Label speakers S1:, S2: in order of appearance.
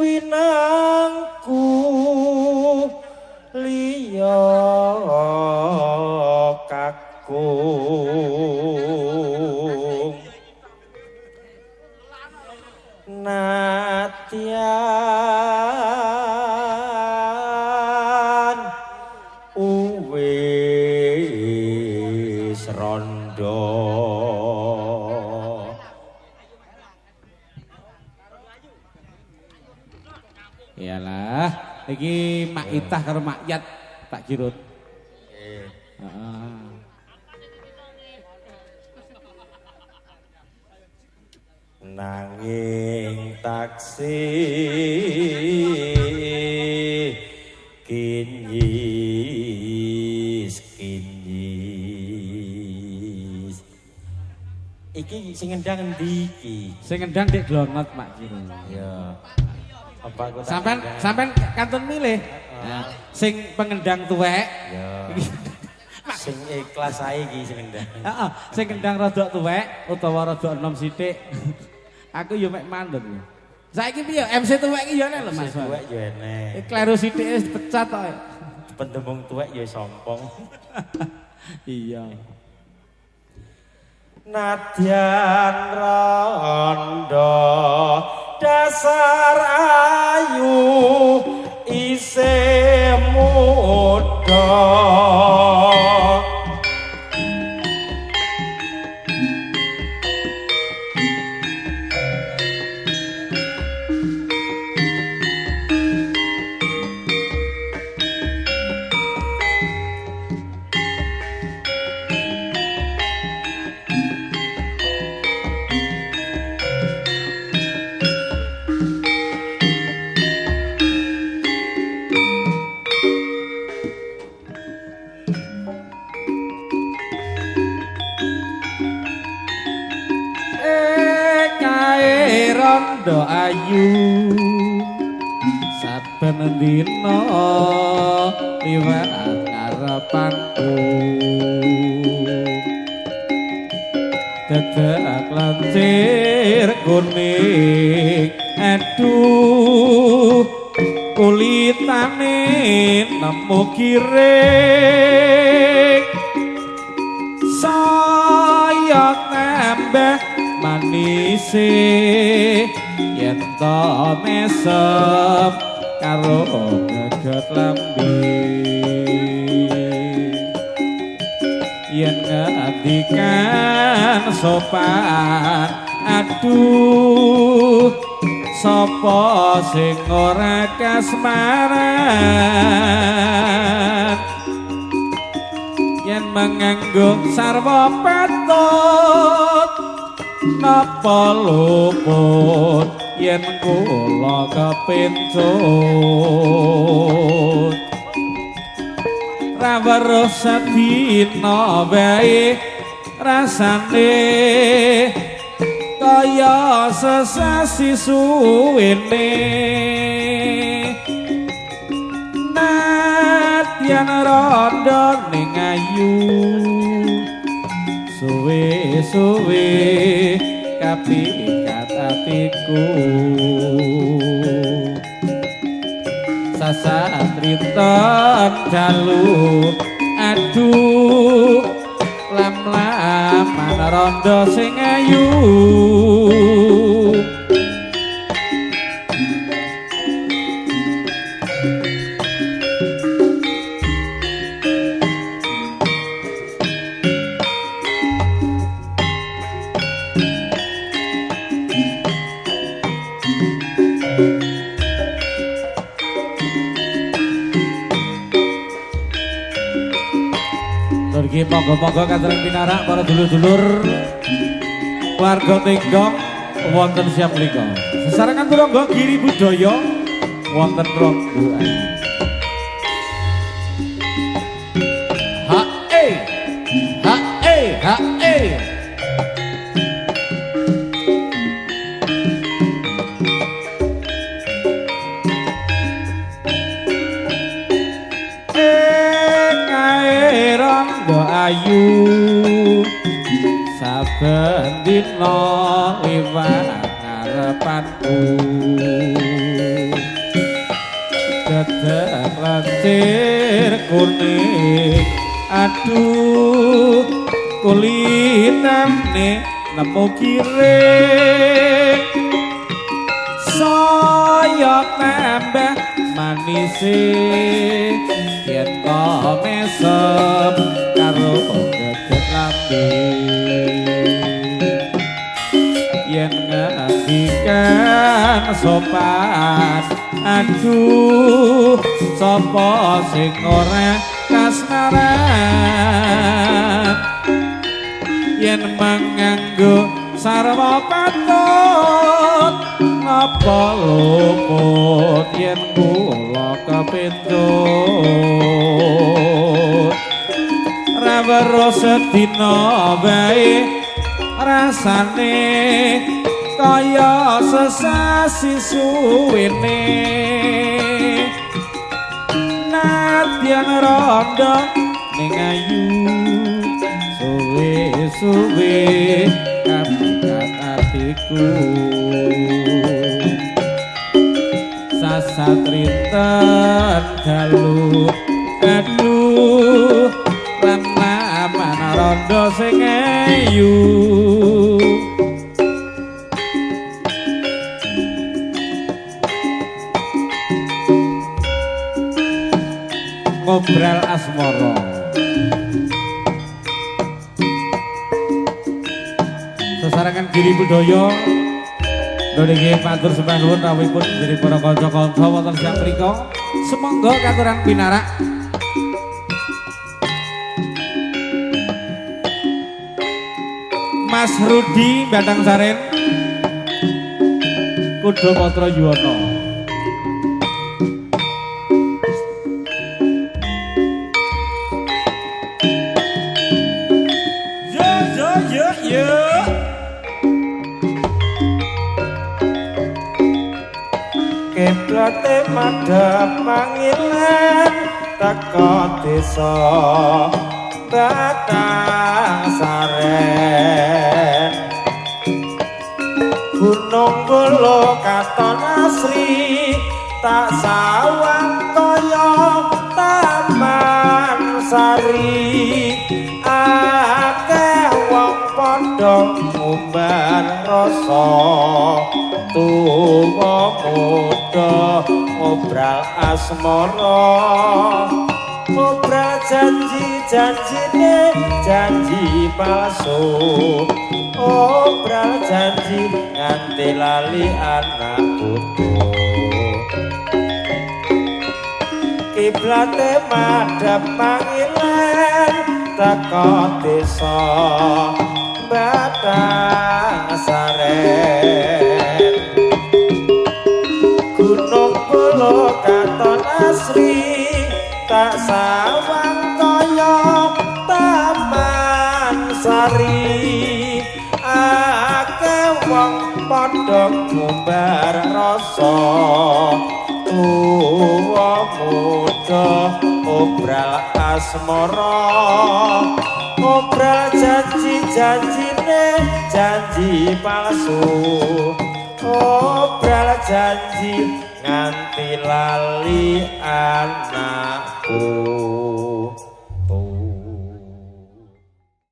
S1: winangku liya kakung nadyan uwis rondo
S2: iyalah iki Mak Itah karo Mak Yat tak kirut
S1: nanging taksi kinyis iki sing ngendang endi iki
S2: sing ngendang Dik Glongot Mak Kirut
S1: ya apa aku
S2: sampean kantun milih sing pengendang tuwek
S1: ya sing ikhlas ae iki sing ngendang
S2: heeh sing ngendang rada tuwek utawa rada enom sithik aku yo mek mandeg saiki piye MC tuwek iki yo enek lho Mas
S1: tuwek yo enek
S2: kleru sithik wis pecat to
S1: pendemung tuwek yo sompong
S2: iya
S1: nadyan rondo dasar ayu isih muda
S2: rondo ayu saben dina liwat ngarepanku dadak lancir kuning aduh kulitane nemu kiring saya nambah manise yen to mesem karo geget lambe yen ngandikan sopan aduh sapa sing ora kasmaran yen menganggo sarwa patut napa luput yen kula kepincut ra weruh sadina wae rasane kaya sesasi suwene nadyan rondo ning ayu suwe-suwe kapikat atiku sasatriton dalu aduh lam-laman rondo sing ayu Nggih monggo-monggo katereng pinarak para dulur-dulur warga Tenggong wonten siap mriku. Sesarengan turangga Giri Budaya wonten Ronggoan. Ha-e ha-e ha-e ayu saben dina liwat ngarepanku pasir kuning aduh kulitamne nemu kiring saya nambah manise yen kok mesem karo geget lambe yen ngendikan sopan aduh sapa sing ora kasmaran yen manganggo sarwa patut apa lumut yen kula kepintut rawero sedina wae rasane kaya sesasi suwene nadyan rondo ning ayu suwe kapikat atiku sasatrinten dalu aduh lana mana rondo sing ayu Ngobral asmara sesarengan Giri Budaya nggih matur sembah nuwun rawuhipun dari para kanca-kanca wonten siang mriku semonggo katuran pinarak Mas Rudi Batang Saren Kudo Patra Yuwana
S1: Kiblate madhep Mangilan teka desa Batang Saren Gunung Golo Katon Asri tak sawang kaya Taman Sari akeh wong padha ngumbar rasa tuwa muda ngobral asmara ngobral janji-janjine janji palsu ngobral janji nganti lali anak putu kiblate madhep Mangilan teka desa Batang Saren Gunung Golo Katon Asri tak sawang kaya Taman Sari akeh wong padha ngumbar rasa tuwa muda obral asmara obral janji-janjine janji palsu obral janji nganti lali anakku